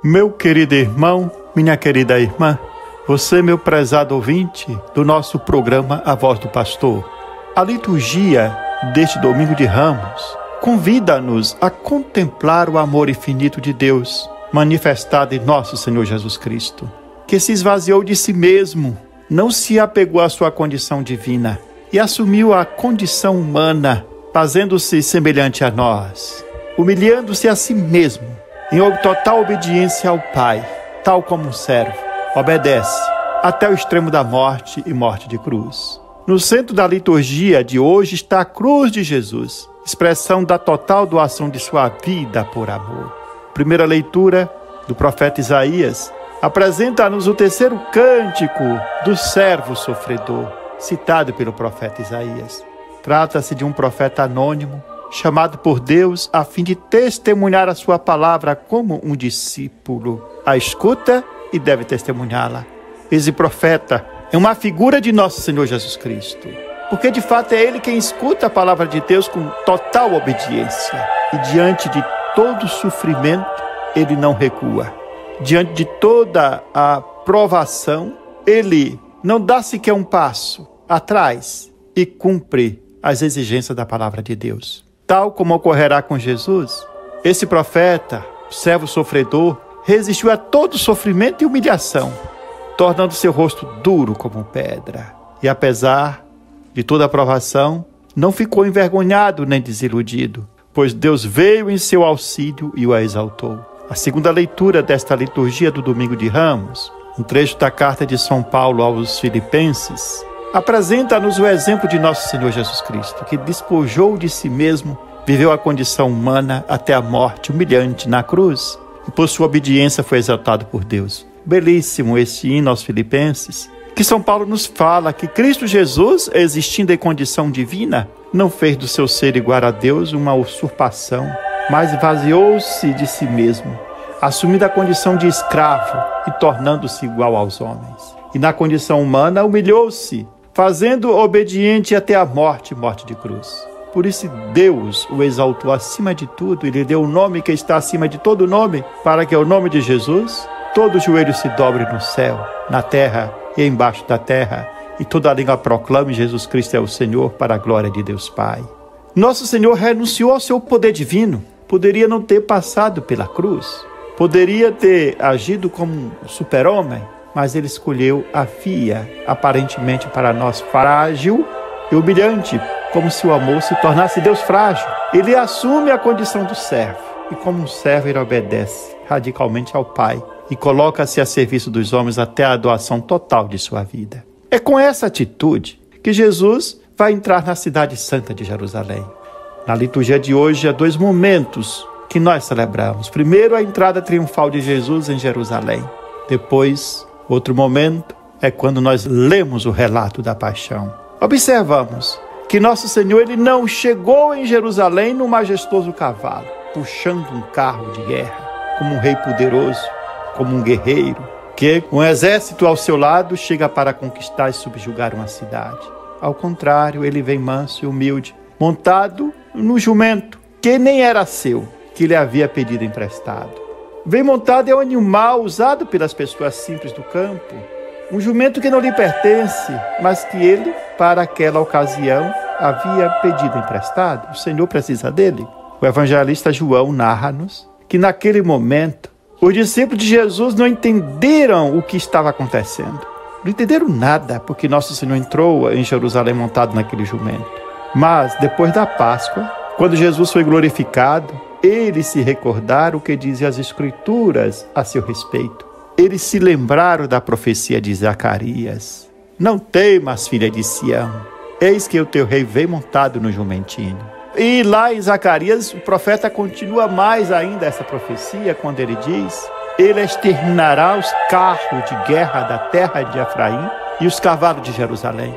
Meu querido irmão, minha querida irmã, você, meu prezado ouvinte do nosso programa A Voz do Pastor, a liturgia deste domingo de Ramos convida-nos a contemplar o amor infinito de Deus manifestado em nosso Senhor Jesus Cristo, que se esvaziou de si mesmo, não se apegou à sua condição divina e assumiu a condição humana, fazendo-se semelhante a nós, humilhando-se a si mesmo, em total obediência ao Pai, tal como um servo, obedece até o extremo da morte e morte de cruz. No centro da liturgia de hoje está a cruz de Jesus, expressão da total doação de sua vida por amor. Primeira leitura do profeta Isaías apresenta-nos o terceiro cântico do servo sofredor, citado pelo profeta Isaías. Trata-se de um profeta anônimo, chamado por Deus a fim de testemunhar a sua palavra como um discípulo. A escuta e deve testemunhá-la. Esse profeta é uma figura de nosso Senhor Jesus Cristo, porque de fato é ele quem escuta a palavra de Deus com total obediência. E diante de todo sofrimento, ele não recua. Diante de toda a provação, ele não dá sequer um passo atrás e cumpre as exigências da palavra de Deus. Tal como ocorrerá com Jesus, esse profeta, servo sofredor, resistiu a todo sofrimento e humilhação, tornando seu rosto duro como pedra. E apesar de toda a provação, não ficou envergonhado nem desiludido, pois Deus veio em seu auxílio e o exaltou. A segunda leitura desta liturgia do Domingo de Ramos, um trecho da carta de São Paulo aos Filipenses, apresenta-nos o exemplo de nosso Senhor Jesus Cristo, que despojou de si mesmo, viveu a condição humana até a morte humilhante na cruz, e por sua obediência foi exaltado por Deus. Belíssimo este hino aos Filipenses, que São Paulo nos fala que Cristo Jesus, existindo em condição divina, não fez do seu ser igual a Deus uma usurpação, mas esvaziou-se de si mesmo, assumindo a condição de escravo e tornando-se igual aos homens. E na condição humana humilhou-se, fazendo obediente até a morte, morte de cruz. Por isso Deus o exaltou acima de tudo e lhe deu o nome que está acima de todo nome, para que ao nome de Jesus todo joelho se dobre no céu, na terra e embaixo da terra, e toda língua proclame Jesus Cristo é o Senhor, para a glória de Deus Pai. Nosso Senhor renunciou ao seu poder divino. Poderia não ter passado pela cruz, poderia ter agido como um super-homem, mas ele escolheu a via, aparentemente para nós frágil e humilhante, como se o amor se tornasse Deus frágil. Ele assume a condição do servo, e como um servo ele obedece radicalmente ao Pai, e coloca-se a serviço dos homens até a doação total de sua vida. É com essa atitude que Jesus vai entrar na cidade santa de Jerusalém. Na liturgia de hoje, há dois momentos que nós celebramos. Primeiro, a entrada triunfal de Jesus em Jerusalém. Depois, outro momento é quando nós lemos o relato da paixão. Observamos que nosso Senhor ele não chegou em Jerusalém num majestoso cavalo, puxando um carro de guerra, como um rei poderoso, como um guerreiro, que com um exército ao seu lado chega para conquistar e subjugar uma cidade. Ao contrário, ele vem manso e humilde, montado no jumento, que nem era seu, que lhe havia pedido emprestado. Vem montado em um animal usado pelas pessoas simples do campo, um jumento que não lhe pertence, mas que ele, para aquela ocasião, havia pedido emprestado. O Senhor precisa dele. O evangelista João narra-nos que naquele momento, os discípulos de Jesus não entenderam o que estava acontecendo. Não entenderam nada, porque nosso Senhor entrou em Jerusalém montado naquele jumento. Mas, depois da Páscoa, quando Jesus foi glorificado, eles se recordaram o que dizem as Escrituras a seu respeito. Eles se lembraram da profecia de Zacarias. Não temas, filha de Sião, eis que o teu rei vem montado no jumentinho. E lá em Zacarias, o profeta continua mais ainda essa profecia, quando ele diz: ele exterminará os carros de guerra da terra de Efraim e os cavalos de Jerusalém.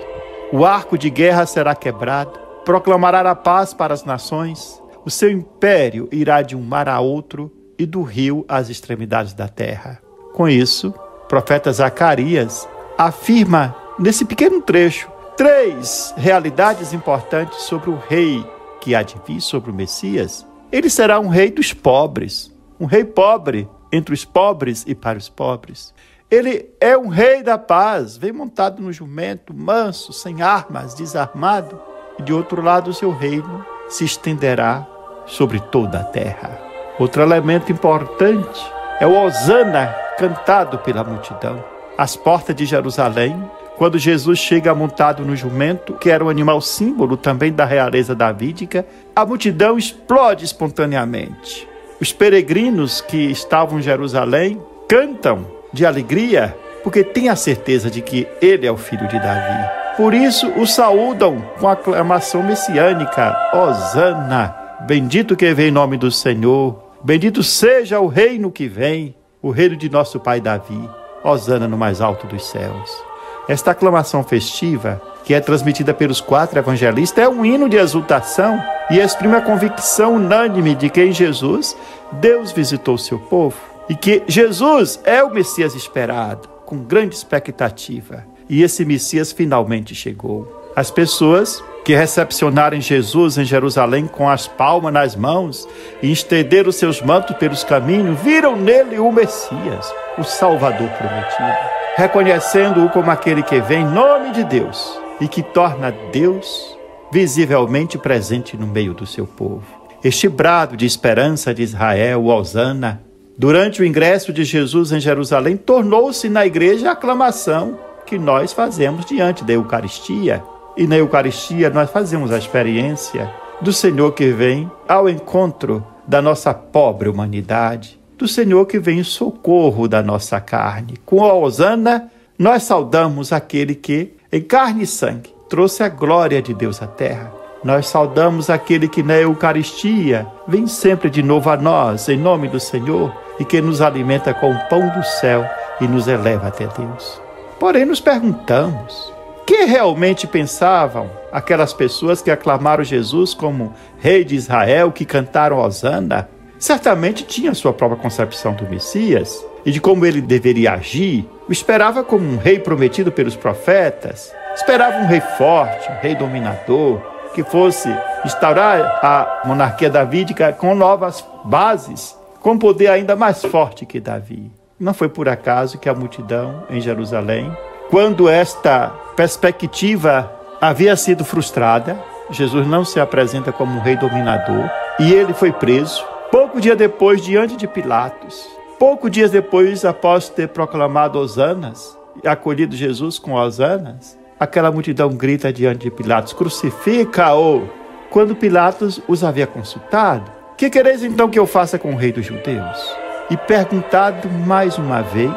O arco de guerra será quebrado, proclamará a paz para as nações, o seu império irá de um mar a outro e do rio às extremidades da terra. Com isso, o profeta Zacarias afirma nesse pequeno trecho 3 realidades importantes sobre o rei que há de vir, sobre o Messias. Ele será um rei dos pobres, um rei pobre entre os pobres e para os pobres. Ele é um rei da paz, vem montado no jumento, manso, sem armas, desarmado. E de outro lado, o seu reino se estenderá sobre toda a terra. Outro elemento importante é o hosana cantado pela multidão. Às portas de Jerusalém, quando Jesus chega montado no jumento, que era um animal símbolo também da realeza davídica, a multidão explode espontaneamente. Os peregrinos que estavam em Jerusalém cantam de alegria, porque têm a certeza de que ele é o filho de Davi. Por isso o saúdam com a aclamação messiânica: Hosana, bendito que vem em nome do Senhor, bendito seja o reino que vem, o reino de nosso pai Davi. Hosana no mais alto dos céus. Esta aclamação festiva, que é transmitida pelos 4 evangelistas, é um hino de exultação e exprime a convicção unânime de que em Jesus Deus visitou seu povo e que Jesus é o Messias esperado, com grande expectativa. E esse Messias finalmente chegou. As pessoas que recepcionaram Jesus em Jerusalém com as palmas nas mãos e estenderam seus mantos pelos caminhos, viram nele o Messias, o Salvador prometido, reconhecendo-o como aquele que vem em nome de Deus e que torna Deus visivelmente presente no meio do seu povo. Este brado de esperança de Israel, o Hosana, durante o ingresso de Jesus em Jerusalém, tornou-se na igreja a aclamação que nós fazemos diante da Eucaristia. E na Eucaristia nós fazemos a experiência do Senhor que vem ao encontro da nossa pobre humanidade, do Senhor que vem em socorro da nossa carne. Com a hosana, nós saudamos aquele que, em carne e sangue, trouxe a glória de Deus à terra. Nós saudamos aquele que na Eucaristia vem sempre de novo a nós, em nome do Senhor, e que nos alimenta com o pão do céu e nos eleva até Deus. Porém, nos perguntamos, que realmente pensavam aquelas pessoas que aclamaram Jesus como Rei de Israel, que cantaram Hosana? Certamente tinha sua própria concepção do Messias e de como ele deveria agir. O esperava como um rei prometido pelos profetas. Esperava um rei forte, um rei dominador, que fosse instaurar a monarquia davídica com novas bases, com poder ainda mais forte que Davi. Não foi por acaso que a multidão em Jerusalém, quando esta perspectiva havia sido frustrada, Jesus não se apresenta como um rei dominador e ele foi preso. Pouco dia depois, diante de Pilatos, poucos dias depois, após ter proclamado hosanas e acolhido Jesus com hosanas, aquela multidão grita diante de Pilatos: crucifica-o! Quando Pilatos os havia consultado: que quereis então que eu faça com o rei dos judeus? E perguntado mais uma vez,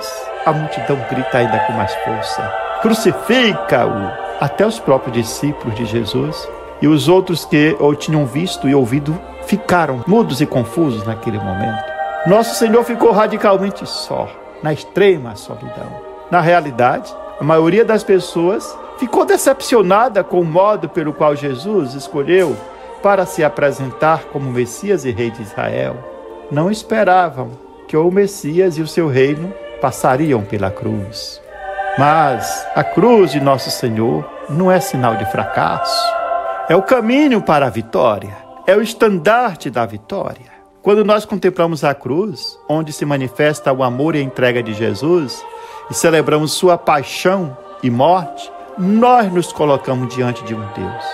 a multidão grita ainda com mais força: crucifica-o! Até os próprios discípulos de Jesus e os outros que o tinham visto e ouvido ficaram mudos e confusos naquele momento. Nosso Senhor ficou radicalmente só, na extrema solidão. Na realidade, a maioria das pessoas ficou decepcionada com o modo pelo qual Jesus escolheu para se apresentar como Messias e Rei de Israel. Não esperavam que o Messias e o seu reino passariam pela cruz. Mas a cruz de Nosso Senhor não é sinal de fracasso. É o caminho para a vitória. É o estandarte da vitória. Quando nós contemplamos a cruz, onde se manifesta o amor e a entrega de Jesus, e celebramos sua paixão e morte, nós nos colocamos diante de um Deus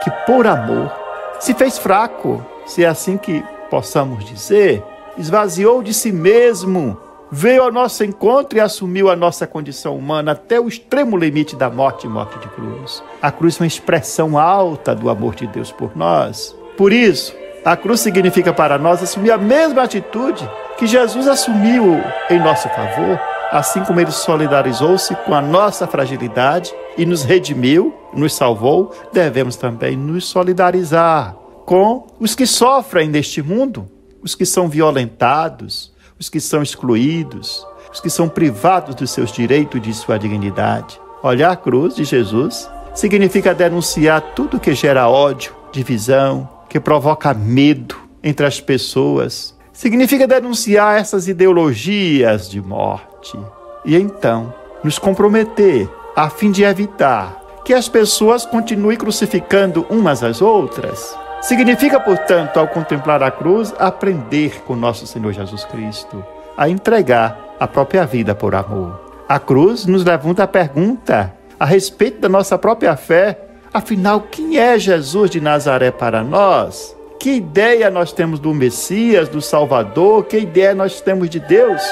que, por amor, se fez fraco, se é assim que possamos dizer, esvaziou de si mesmo, veio ao nosso encontro e assumiu a nossa condição humana até o extremo limite da morte e morte de cruz. A cruz é uma expressão alta do amor de Deus por nós. Por isso, a cruz significa para nós assumir a mesma atitude que Jesus assumiu em nosso favor, assim como ele solidarizou-se com a nossa fragilidade e nos redimiu, nos salvou, devemos também nos solidarizar com os que sofrem neste mundo, os que são violentados, os que são excluídos, os que são privados dos seus direitos e de sua dignidade. Olhar a cruz de Jesus significa denunciar tudo que gera ódio, divisão, que provoca medo entre as pessoas. Significa denunciar essas ideologias de morte. E então, nos comprometer a fim de evitar que as pessoas continuem crucificando umas às outras. Significa, portanto, ao contemplar a cruz, aprender com nosso Senhor Jesus Cristo. a entregar a própria vida por amor. A cruz nos levanta a pergunta a respeito da nossa própria fé. Afinal, quem é Jesus de Nazaré para nós? Que ideia nós temos do Messias, do Salvador? Que ideia nós temos de Deus?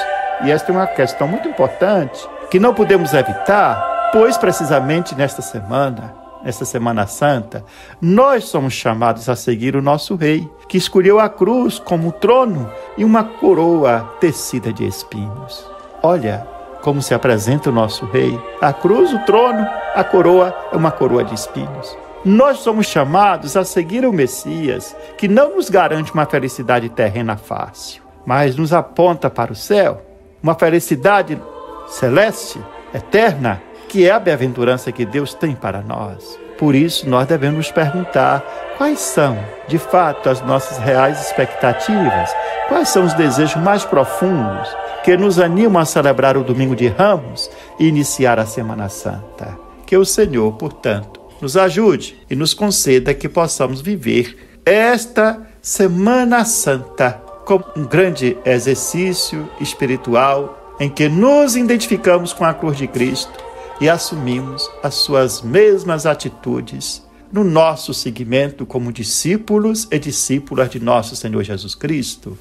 E esta é uma questão muito importante, que não podemos evitar, pois precisamente nesta Semana Santa, nós somos chamados a seguir o nosso Rei, que escolheu a cruz como trono e uma coroa tecida de espinhos. Olha como se apresenta o nosso Rei. A cruz, o trono, a coroa é uma coroa de espinhos. Nós somos chamados a seguir o Messias, que não nos garante uma felicidade terrena fácil, mas nos aponta para o céu, uma felicidade celeste, eterna, que é a bem-aventurança que Deus tem para nós. Por isso, nós devemos nos perguntar quais são, de fato, as nossas reais expectativas, quais são os desejos mais profundos que nos animam a celebrar o Domingo de Ramos e iniciar a Semana Santa. Que o Senhor, portanto, nos ajude e nos conceda que possamos viver esta Semana Santa como um grande exercício espiritual em que nos identificamos com a cruz de Cristo e assumimos as suas mesmas atitudes no nosso seguimento como discípulos e discípulas de nosso Senhor Jesus Cristo.